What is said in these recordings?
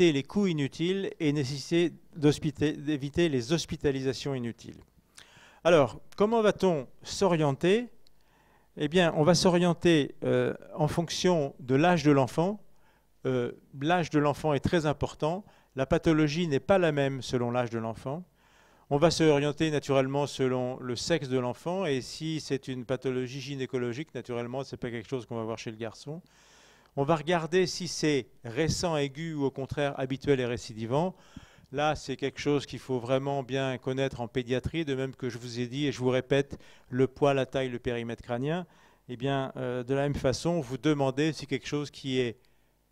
éviter les coûts inutiles et nécessiter d'éviter les hospitalisations inutiles. Alors, comment va-t-on s'orienter? Eh bien, on va s'orienter en fonction de l'âge de l'enfant. L'âge de l'enfant est très important. La pathologie n'est pas la même selon l'âge de l'enfant. On va s'orienter naturellement selon le sexe de l'enfant, et si c'est une pathologie gynécologique, naturellement, ce n'est pas quelque chose qu'on va voir chez le garçon. On va regarder si c'est récent, aigu ou au contraire habituel et récidivant. Là, c'est quelque chose qu'il faut vraiment bien connaître en pédiatrie, de même que je vous ai dit, et je vous répète, le poids, la taille, le périmètre crânien. Eh bien, de la même façon, vous demandez si quelque chose qui est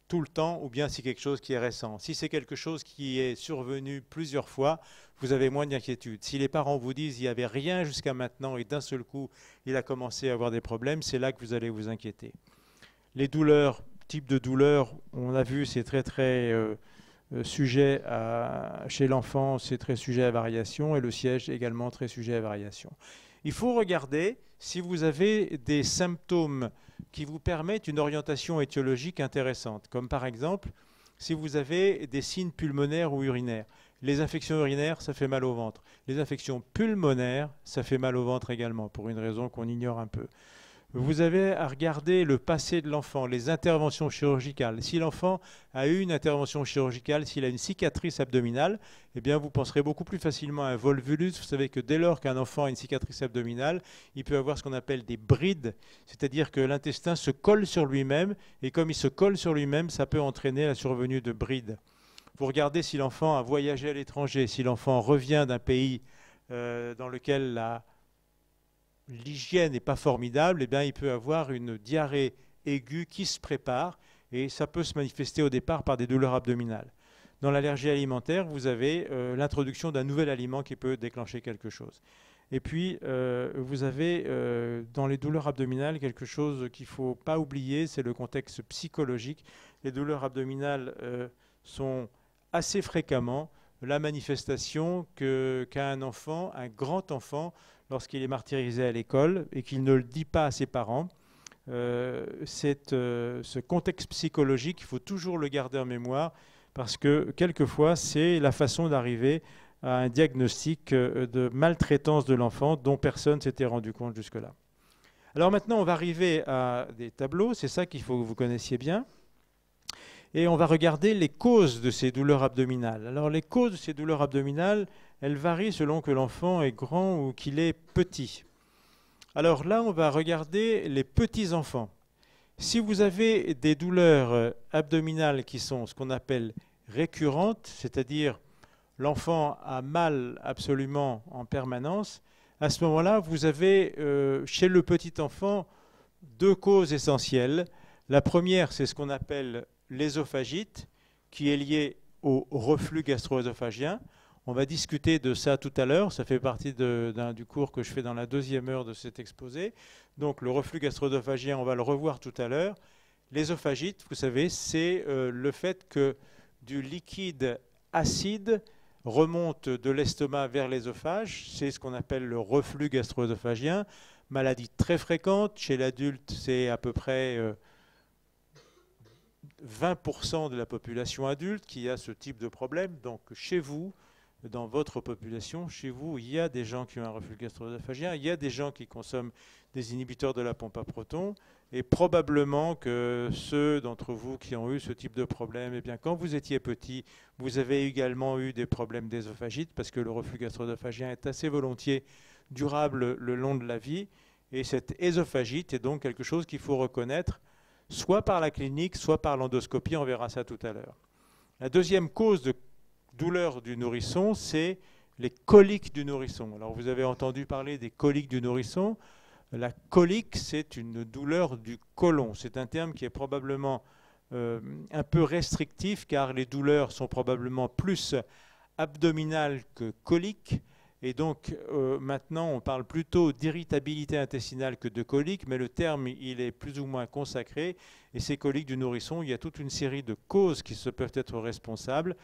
tout le temps ou bien si quelque chose qui est récent. Si c'est quelque chose qui est survenu plusieurs fois, vous avez moins d'inquiétude. Si les parents vous disent qu'il n'y avait rien jusqu'à maintenant et d'un seul coup, il a commencé à avoir des problèmes, c'est là que vous allez vous inquiéter. Les douleurs, type de douleur, on a vu, c'est très sujet chez l'enfant, c'est très sujet à variation, et le siège également très sujet à variation. Il faut regarder si vous avez des symptômes qui vous permettent une orientation étiologique intéressante, comme par exemple si vous avez des signes pulmonaires ou urinaires. Les infections urinaires, ça fait mal au ventre. Les infections pulmonaires, ça fait mal au ventre également, pour une raison qu'on ignore un peu. Vous avez à regarder le passé de l'enfant, les interventions chirurgicales. Si l'enfant a eu une intervention chirurgicale, s'il a une cicatrice abdominale, eh bien vous penserez beaucoup plus facilement à un volvulus. Vous savez que dès lors qu'un enfant a une cicatrice abdominale, il peut avoir ce qu'on appelle des brides, c'est-à-dire que l'intestin se colle sur lui-même, et comme il se colle sur lui-même, ça peut entraîner la survenue de brides. Vous regardez si l'enfant a voyagé à l'étranger, si l'enfant revient d'un pays dans lequel l'hygiène n'est pas formidable, eh bien, il peut avoir une diarrhée aiguë qui se prépare, et ça peut se manifester au départ par des douleurs abdominales. Dans l'allergie alimentaire, vous avez l'introduction d'un nouvel aliment qui peut déclencher quelque chose. Et puis, vous avez dans les douleurs abdominales quelque chose qu'il ne faut pas oublier, c'est le contexte psychologique. Les douleurs abdominales sont assez fréquemment la manifestation qu'a un enfant, un grand enfant, lorsqu'il est martyrisé à l'école et qu'il ne le dit pas à ses parents. Ce contexte psychologique, il faut toujours le garder en mémoire parce que quelquefois, c'est la façon d'arriver à un diagnostic de maltraitance de l'enfant dont personne ne s'était rendu compte jusque-là. Alors maintenant, on va arriver à des tableaux, c'est ça qu'il faut que vous connaissiez bien. Et on va regarder les causes de ces douleurs abdominales. Alors les causes de ces douleurs abdominales, elles varient selon que l'enfant est grand ou qu'il est petit. Alors là, on va regarder les petits enfants. Si vous avez des douleurs abdominales qui sont ce qu'on appelle récurrentes, c'est-à-dire l'enfant a mal absolument en permanence, à ce moment-là, vous avez chez le petit enfant deux causes essentielles. La première, c'est ce qu'on appelle l'ésophagite, qui est liée au reflux gastro-œsophagien. On va discuter de ça tout à l'heure, ça fait partie du cours que je fais dans la deuxième heure de cet exposé. Donc le reflux gastro-œsophagien, on va le revoir tout à l'heure. L'ésophagite, vous savez, c'est le fait que du liquide acide remonte de l'estomac vers l'ésophage. C'est ce qu'on appelle le reflux gastro-œsophagien. Maladie très fréquente. Chez l'adulte, c'est à peu près 20% de la population adulte qui a ce type de problème. Donc chez vous, dans votre population, chez vous, il y a des gens qui ont un reflux gastro-œsophagien, il y a des gens qui consomment des inhibiteurs de la pompe à protons, et probablement que ceux d'entre vous qui ont eu ce type de problème, eh bien, quand vous étiez petit, vous avez également eu des problèmes d'œsophagite, parce que le reflux gastro-œsophagien est assez volontiers durable le long de la vie, et cette œsophagite est donc quelque chose qu'il faut reconnaître, soit par la clinique, soit par l'endoscopie, on verra ça tout à l'heure. La deuxième cause de douleur du nourrisson, c'est les coliques du nourrisson. Alors vous avez entendu parler des coliques du nourrisson. La colique, c'est une douleur du côlon. C'est un terme qui est probablement un peu restrictif car les douleurs sont probablement plus abdominales que coliques. Et donc maintenant, on parle plutôt d'irritabilité intestinale que de colique, mais le terme, il est plus ou moins consacré. Et ces coliques du nourrisson, il y a toute une série de causes qui se peuvent être responsables,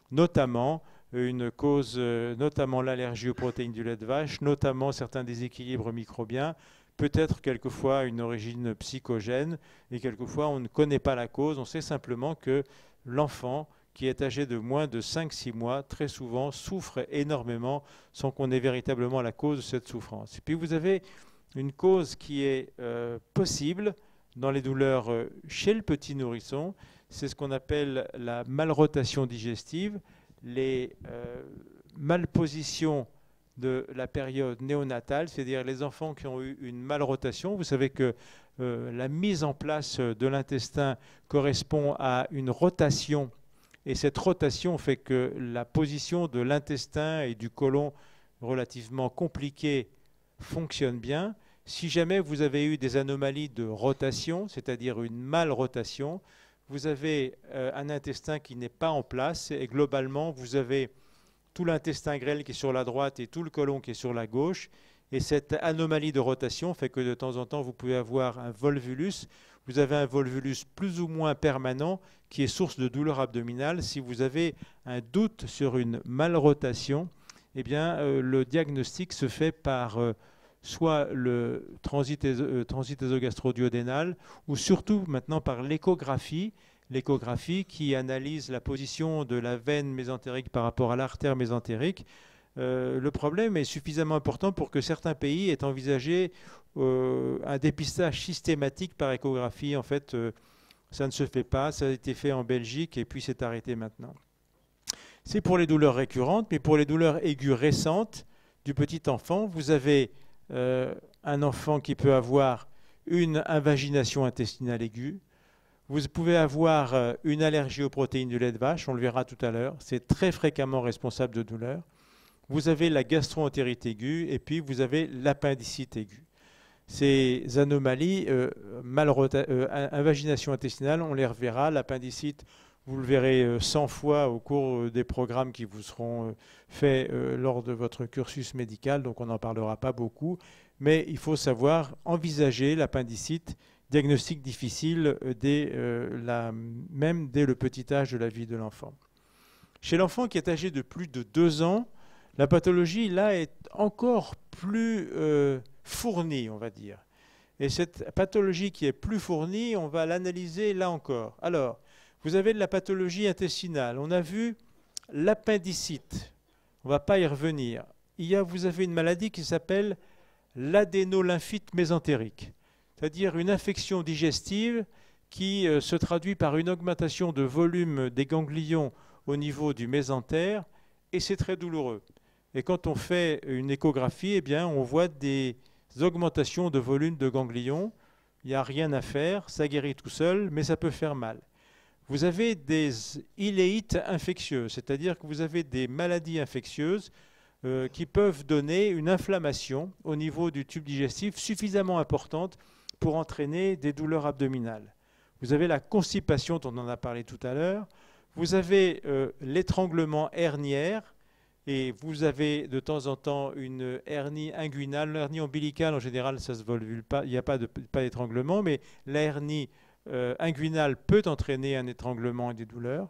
notamment notamment l'allergie aux protéines du lait de vache, notamment certains déséquilibres microbiens, peut-être quelquefois une origine psychogène, et quelquefois on ne connaît pas la cause, on sait simplement que l'enfant qui est âgé de moins de 5-6 mois, très souvent, souffre énormément sans qu'on ait véritablement la cause de cette souffrance. Et puis vous avez une cause qui est possible dans les douleurs chez le petit nourrisson, c'est ce qu'on appelle la malrotation digestive, les malpositions de la période néonatale, c'est-à-dire les enfants qui ont eu une malrotation. Vous savez que la mise en place de l'intestin correspond à une rotation, et cette rotation fait que la position de l'intestin et du côlon relativement compliquée fonctionne bien. Si jamais vous avez eu des anomalies de rotation, c'est-à-dire une malrotation, vous avez un intestin qui n'est pas en place et globalement vous avez tout l'intestin grêle qui est sur la droite et tout le côlon qui est sur la gauche. Et cette anomalie de rotation fait que de temps en temps vous pouvez avoir un volvulus. Vous avez un volvulus plus ou moins permanent qui est source de douleur abdominale. Si vous avez un doute sur une malrotation, eh bien, le diagnostic se fait par soit le transit ésogastro-duodénal ou surtout maintenant par l'échographie qui analyse la position de la veine mésentérique par rapport à l'artère mésentérique. Le problème est suffisamment important pour que certains pays aient envisagé un dépistage systématique par échographie. En fait, ça ne se fait pas. Ça a été fait en Belgique et puis c'est arrêté maintenant. C'est pour les douleurs récurrentes, mais pour les douleurs aiguës récentes du petit enfant, vous avez un enfant qui peut avoir une invagination intestinale aiguë. Vous pouvez avoir une allergie aux protéines du lait de vache, on le verra tout à l'heure. C'est très fréquemment responsable de douleurs. Vous avez la gastro-entérite aiguë et puis vous avez l'appendicite aiguë. Ces anomalies, invagination intestinale, on les reverra. L'appendicite, vous le verrez 100 fois au cours des programmes qui vous seront faits lors de votre cursus médical, donc on n'en parlera pas beaucoup. Mais il faut savoir envisager l'appendicite, diagnostic difficile même dès le petit âge de la vie de l'enfant. Chez l'enfant qui est âgé de plus de 2 ans, la pathologie là est encore plus fournie, on va dire. Et cette pathologie qui est plus fournie, on va l'analyser là encore. Alors, vous avez de la pathologie intestinale. On a vu l'appendicite. On ne va pas y revenir. Vous avez une maladie qui s'appelle l'adénolymphite mésentérique, c'est-à-dire une infection digestive qui se traduit par une augmentation de volume des ganglions au niveau du mésentère, et c'est très douloureux. Et quand on fait une échographie, eh bien, on voit des augmentations de volume de ganglions. Il n'y a rien à faire, ça guérit tout seul, mais ça peut faire mal. Vous avez des iléites infectieuses, c'est-à-dire que vous avez des maladies infectieuses qui peuvent donner une inflammation au niveau du tube digestif suffisamment importante pour entraîner des douleurs abdominales. Vous avez la constipation dont on en a parlé tout à l'heure. Vous avez l'étranglement herniaire et vous avez de temps en temps une hernie inguinale. L'hernie ombilicale, en général, ça ne se volvule pas, il n'y a pas d'étranglement, mais la hernie inguinale peut entraîner un étranglement et des douleurs.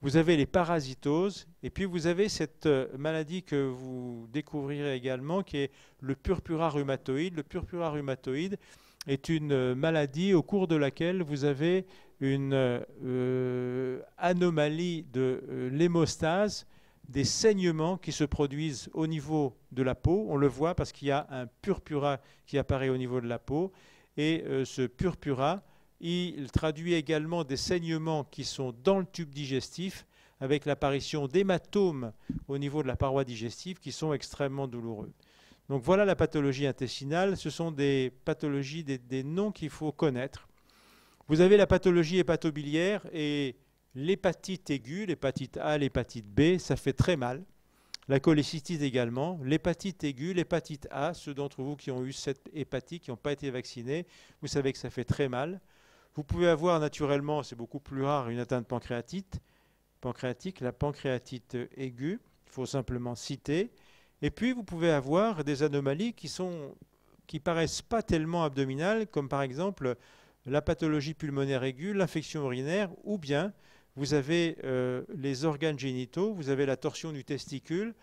Vous avez les parasitoses, et puis vous avez cette maladie que vous découvrirez également, qui est le purpura rhumatoïde. Le purpura rhumatoïde est une maladie au cours de laquelle vous avez une anomalie de l'hémostase, des saignements qui se produisent au niveau de la peau. On le voit parce qu'il y a un purpura qui apparaît au niveau de la peau, et ce purpura, il traduit également des saignements qui sont dans le tube digestif avec l'apparition d'hématomes au niveau de la paroi digestive qui sont extrêmement douloureux. Donc voilà la pathologie intestinale. Ce sont des pathologies, des noms qu'il faut connaître. Vous avez la pathologie hépatobiliaire et l'hépatite aiguë, l'hépatite A, l'hépatite B, ça fait très mal. La cholécystite également, l'hépatite aiguë, l'hépatite A, ceux d'entre vous qui ont eu cette hépatite, qui n'ont pas été vaccinés, vous savez que ça fait très mal. Vous pouvez avoir naturellement, c'est beaucoup plus rare, une atteinte pancréatique, la pancréatite aiguë, il faut simplement citer. Et puis vous pouvez avoir des anomalies qui paraissent pas tellement abdominales, comme par exemple la pathologie pulmonaire aiguë, l'infection urinaire, ou bien vous avez les organes génitaux, vous avez la torsion du testicule.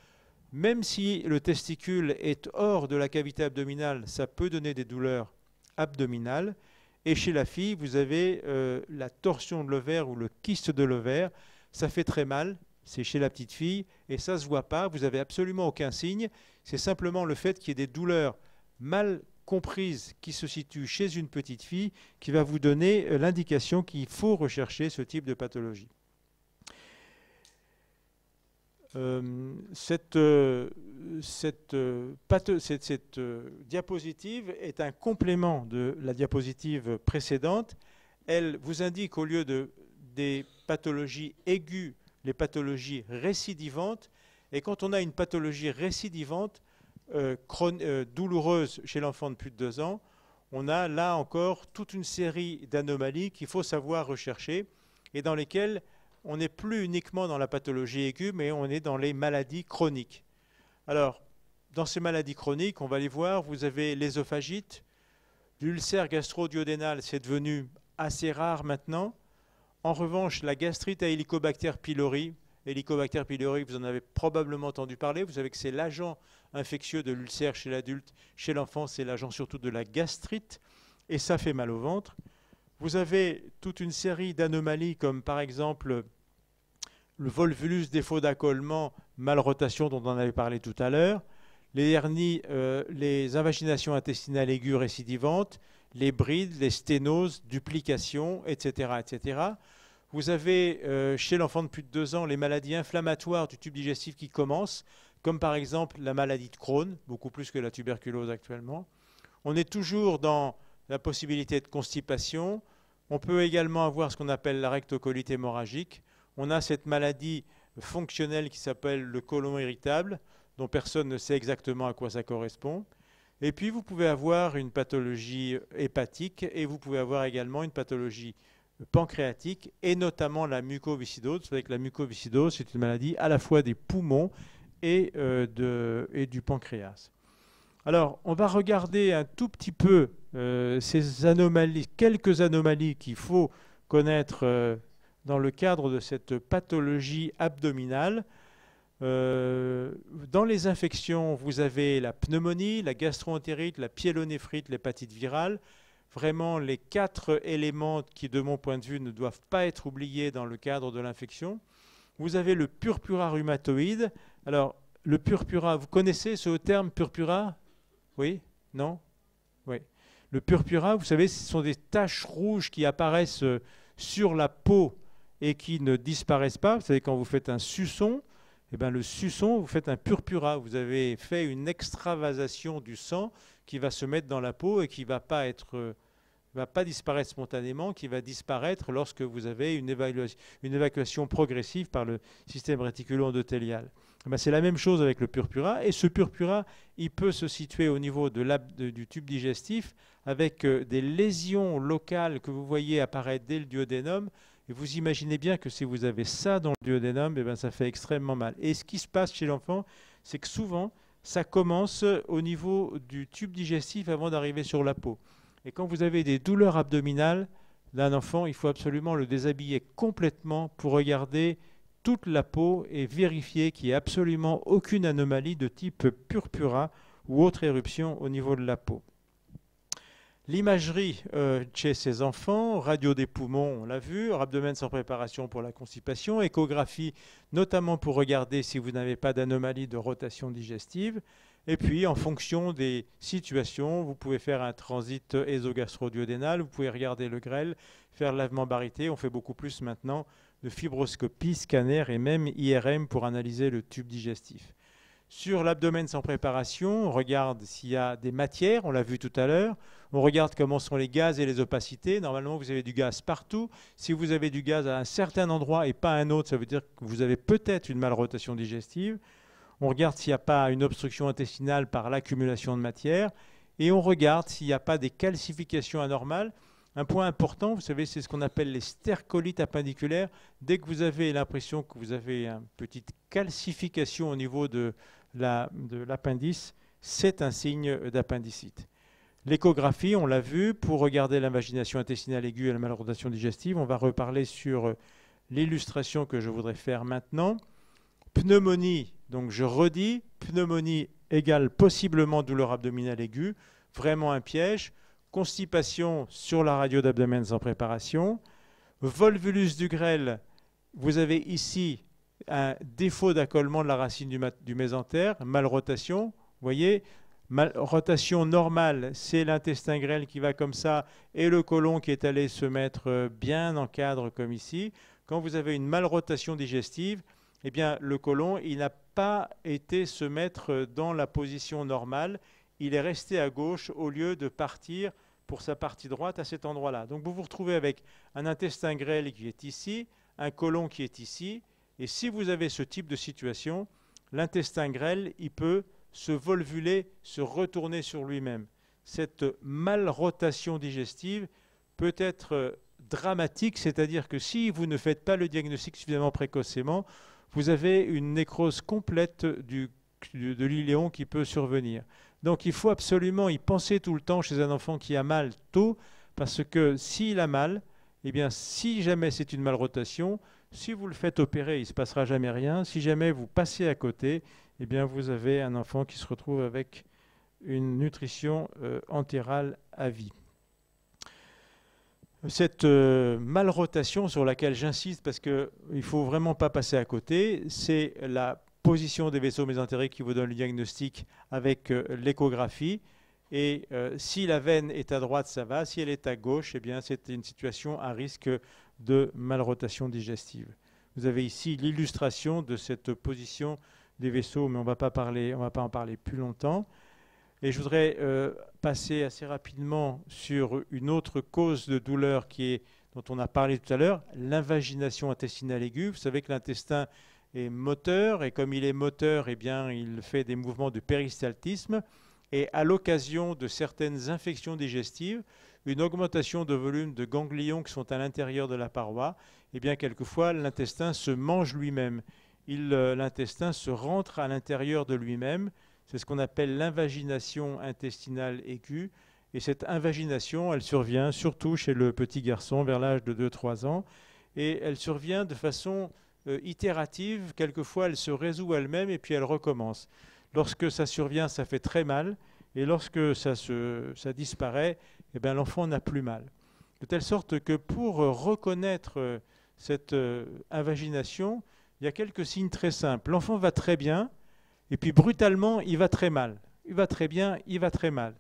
Même si le testicule est hors de la cavité abdominale, ça peut donner des douleurs abdominales. Et chez la fille, vous avez la torsion de l'ovaire ou le kyste de l'ovaire. ça fait très mal, c'est chez la petite fille, et ça ne se voit pas, vous n'avez absolument aucun signe, c'est simplement le fait qu'il y ait des douleurs mal comprises qui se situent chez une petite fille qui va vous donner l'indication qu'il faut rechercher ce type de pathologie. Cette diapositive est un complément de la diapositive précédente. Elle vous indique au lieu des pathologies aiguës, les pathologies récidivantes. Et quand on a une pathologie récidivante, douloureuse chez l'enfant de plus de 2 ans, on a là encore toute une série d'anomalies qu'il faut savoir rechercher et dans lesquelles on n'est plus uniquement dans la pathologie aiguë, mais on est dans les maladies chroniques. Alors, dans ces maladies chroniques, on va les voir, vous avez l'œsophagite, l'ulcère gastro-duodénal, c'est devenu assez rare maintenant. En revanche, la gastrite à Helicobacter pylori, Helicobacter pylori, vous en avez probablement entendu parler, vous savez que c'est l'agent infectieux de l'ulcère chez l'adulte, chez l'enfant, c'est l'agent surtout de la gastrite, et ça fait mal au ventre. Vous avez toute une série d'anomalies comme par exemple le volvulus, défaut d'accollement, malrotation dont on avait parlé tout à l'heure, les hernies, les invaginations intestinales aiguës récidivantes, les brides, les sténoses, duplications, etc. etc. Vous avez chez l'enfant de plus de 2 ans les maladies inflammatoires du tube digestif qui commencent, comme par exemple la maladie de Crohn, beaucoup plus que la tuberculose actuellement. On est toujours dans la possibilité de constipation. On peut également avoir ce qu'on appelle la rectocolite hémorragique. On a cette maladie fonctionnelle qui s'appelle le côlon irritable, dont personne ne sait exactement à quoi ça correspond. Et puis vous pouvez avoir une pathologie hépatique et vous pouvez avoir également une pathologie pancréatique et notamment la mucoviscidose. Vous savez que la mucoviscidose, c'est une maladie à la fois des poumons et du pancréas. Alors, on va regarder un tout petit peu ces anomalies, quelques anomalies qu'il faut connaître dans le cadre de cette pathologie abdominale. Dans les infections, vous avez la pneumonie, la gastro-entérite, la pyélonéphrite, l'hépatite virale. Vraiment les 4 éléments qui, de mon point de vue, ne doivent pas être oubliés dans le cadre de l'infection. Vous avez le purpura rhumatoïde. Alors, le purpura, vous connaissez ce terme purpura? Oui? Non? Oui. Le purpura, vous savez, ce sont des taches rouges qui apparaissent sur la peau et qui ne disparaissent pas. Vous savez, quand vous faites un suçon, eh bien, le suçon, vous faites un purpura. Vous avez fait une extravasation du sang qui va se mettre dans la peau et qui ne va pas disparaître spontanément, qui va disparaître lorsque vous avez une évacuation progressive par le système réticulo-endothélial. Eh bien, c'est la même chose avec le purpura. Et ce purpura, il peut se situer au niveau du tube digestif avec des lésions locales que vous voyez apparaître dès le duodénum. Et vous imaginez bien que si vous avez ça dans le duodénum, eh bien, ça fait extrêmement mal. Et ce qui se passe chez l'enfant, c'est que souvent, ça commence au niveau du tube digestif avant d'arriver sur la peau. Et quand vous avez des douleurs abdominales d'un enfant, il faut absolument le déshabiller complètement pour regarder toute la peau et vérifier qu'il n'y a absolument aucune anomalie de type purpura ou autre éruption au niveau de la peau. L'imagerie chez ces enfants, radio des poumons, on l'a vu, abdomen sans préparation pour la constipation, échographie notamment pour regarder si vous n'avez pas d'anomalie de rotation digestive. Et puis, en fonction des situations, vous pouvez faire un transit ésogastro-duodénal, vous pouvez regarder le grêle, faire le lavement baryté. On fait beaucoup plus maintenant de fibroscopie, scanner et même IRM pour analyser le tube digestif. Sur l'abdomen sans préparation, on regarde s'il y a des matières, on l'a vu tout à l'heure. On regarde comment sont les gaz et les opacités. Normalement, vous avez du gaz partout. Si vous avez du gaz à un certain endroit et pas à un autre, ça veut dire que vous avez peut-être une malrotation digestive. On regarde s'il n'y a pas une obstruction intestinale par l'accumulation de matière. Et on regarde s'il n'y a pas des calcifications anormales. Un point important, vous savez, c'est ce qu'on appelle les stercolites appendiculaires. Dès que vous avez l'impression que vous avez une petite calcification au niveau de l'appendice, c'est un signe d'appendicite. L'échographie, on l'a vu, pour regarder l'invagination intestinale aiguë et la malrotation digestive. On va reparler sur l'illustration que je voudrais faire maintenant. Pneumonie, donc je redis, pneumonie égale possiblement douleur abdominale aiguë, vraiment un piège. Constipation sur la radio d'abdomen sans préparation. Volvulus du grêle Vous avez ici un défaut d'accollement de la racine du mésentère, malrotation. Vous voyez, rotation normale, c'est l'intestin grêle qui va comme ça et le côlon qui est allé se mettre bien en cadre comme ici. Quand vous avez une malrotation digestive, eh bien, le côlon, il n'a pas été se mettre dans la position normale. Il est resté à gauche au lieu de partir pour sa partie droite à cet endroit-là. Donc vous vous retrouvez avec un intestin grêle qui est ici, un côlon qui est ici. Et si vous avez ce type de situation, l'intestin grêle, il peut se volvuler, se retourner sur lui-même. Cette malrotation digestive peut être dramatique, c'est-à-dire que si vous ne faites pas le diagnostic suffisamment précocement, vous avez une nécrose complète de l'iléon qui peut survenir. Donc il faut absolument y penser tout le temps chez un enfant qui a mal tôt, parce que s'il a mal, eh bien si jamais c'est une malrotation, si vous le faites opérer, il ne se passera jamais rien. Si jamais vous passez à côté, eh bien vous avez un enfant qui se retrouve avec une nutrition entérale à vie. Cette malrotation sur laquelle j'insiste, parce qu'il ne faut vraiment pas passer à côté, c'est la position des vaisseaux mésentériques qui vous donne le diagnostic avec l'échographie. Et si la veine est à droite, ça va. Si elle est à gauche, eh bien c'est une situation à risque de malrotation digestive. Vous avez ici l'illustration de cette position des vaisseaux, mais on ne va pas en parler plus longtemps. Et je voudrais passer assez rapidement sur une autre cause de douleur dont on a parlé tout à l'heure, l'invagination intestinale aiguë. Vous savez que l'intestin est moteur, et comme il est moteur, eh bien, il fait des mouvements de péristaltisme. Et à l'occasion de certaines infections digestives, une augmentation de volume de ganglions qui sont à l'intérieur de la paroi, eh bien, quelquefois, l'intestin se mange lui-même. L'intestin se rentre à l'intérieur de lui-même. C'est ce qu'on appelle l'invagination intestinale aiguë. Et cette invagination, elle survient surtout chez le petit garçon vers l'âge de 2-3 ans. Et elle survient de façon itérative. Quelquefois, elle se résout elle-même et puis elle recommence. Lorsque ça survient, ça fait très mal. Et lorsque ça disparaît, eh bien, l'enfant n'a plus mal. De telle sorte que pour reconnaître cette invagination, il y a quelques signes très simples. L'enfant va très bien. Et puis brutalement, il va très mal. Il va très bien, il va très mal.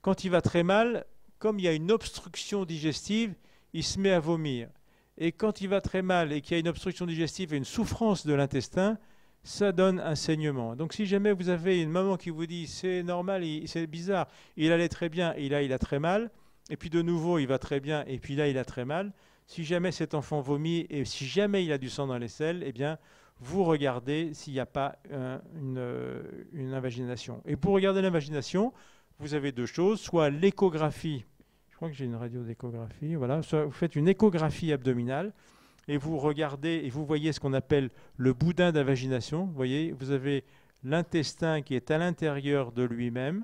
Quand il va très mal, comme il y a une obstruction digestive, il se met à vomir. Et quand il va très mal et qu'il y a une obstruction digestive et une souffrance de l'intestin, ça donne un saignement. Donc si jamais vous avez une maman qui vous dit c'est normal, c'est bizarre, il allait très bien et là il a très mal, et puis de nouveau il va très bien et puis là il a très mal, si jamais cet enfant vomit et si jamais il a du sang dans les selles, eh bien vous regardez s'il n'y a pas une invagination. Et pour regarder l'invagination, vous avez deux choses, soit l'échographie, je crois que j'ai une radio d'échographie, voilà, soit vous faites une échographie abdominale et vous regardez et vous voyez ce qu'on appelle le boudin d'invagination. Vous voyez, vous avez l'intestin qui est à l'intérieur de lui-même,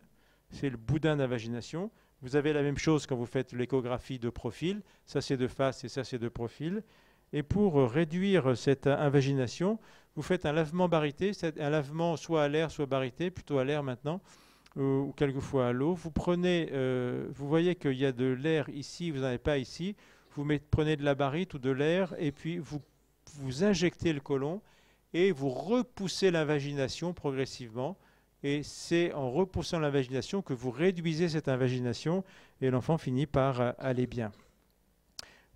c'est le boudin d'invagination. Vous avez la même chose quand vous faites l'échographie de profil, ça c'est de face et ça c'est de profil. Et pour réduire cette invagination, vous faites un lavement baryté, un lavement soit à l'air, soit baryté, plutôt à l'air maintenant, ou quelquefois à l'eau. Vous prenez, vous voyez qu'il y a de l'air ici, vous n'en avez pas ici. Vous prenez de la baryte ou de l'air, et puis vous injectez le côlon, et vous repoussez l'invagination progressivement. Et c'est en repoussant l'invagination que vous réduisez cette invagination, et l'enfant finit par aller bien.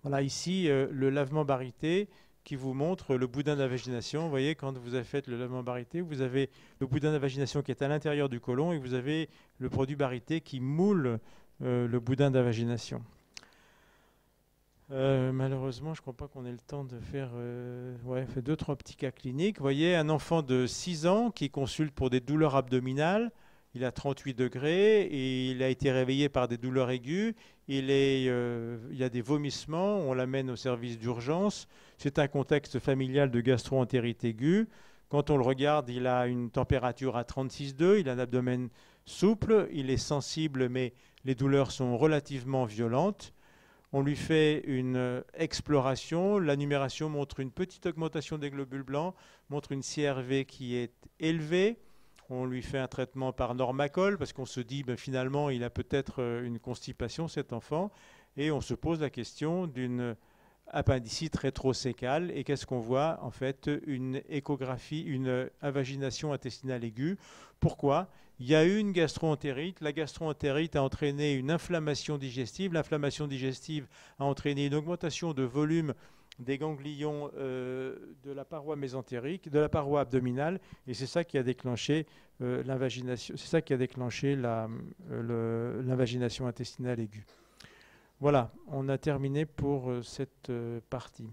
Voilà ici le lavement baryté qui vous montre le boudin d'invagination. Vous voyez, quand vous avez fait le lavement baryté, vous avez le boudin d'invagination qui est à l'intérieur du côlon et vous avez le produit baryté qui moule le boudin d'invagination. Malheureusement, je ne crois pas qu'on ait le temps de faire fait 2-3 petits cas cliniques. Vous voyez, un enfant de 6 ans qui consulte pour des douleurs abdominales. Il a 38 degrés et il a été réveillé par des douleurs aiguës. Il y a des vomissements, on l'amène au service d'urgence. C'est un contexte familial de gastro-entérite aiguë. Quand on le regarde, il a une température à 36,2, il a un abdomen souple, il est sensible, mais les douleurs sont relativement violentes. On lui fait une exploration. La numération montre une petite augmentation des globules blancs, montre une CRV qui est élevée. On lui fait un traitement par Normacol parce qu'on se dit finalement il a peut-être une constipation cet enfant et on se pose la question d'une appendicite rétrocécale. Et qu'est-ce qu'on voit? En fait, une échographie, une invagination intestinale aiguë. Pourquoi? Il y a eu une gastro-entérite. La gastro-entérite a entraîné une inflammation digestive. L'inflammation digestive a entraîné une augmentation de volume des ganglions de la paroi mésentérique, de la paroi abdominale, et c'est ça qui a déclenché l'invagination, c'est ça qui a déclenché l'invagination intestinale aiguë. Voilà, on a terminé pour cette partie.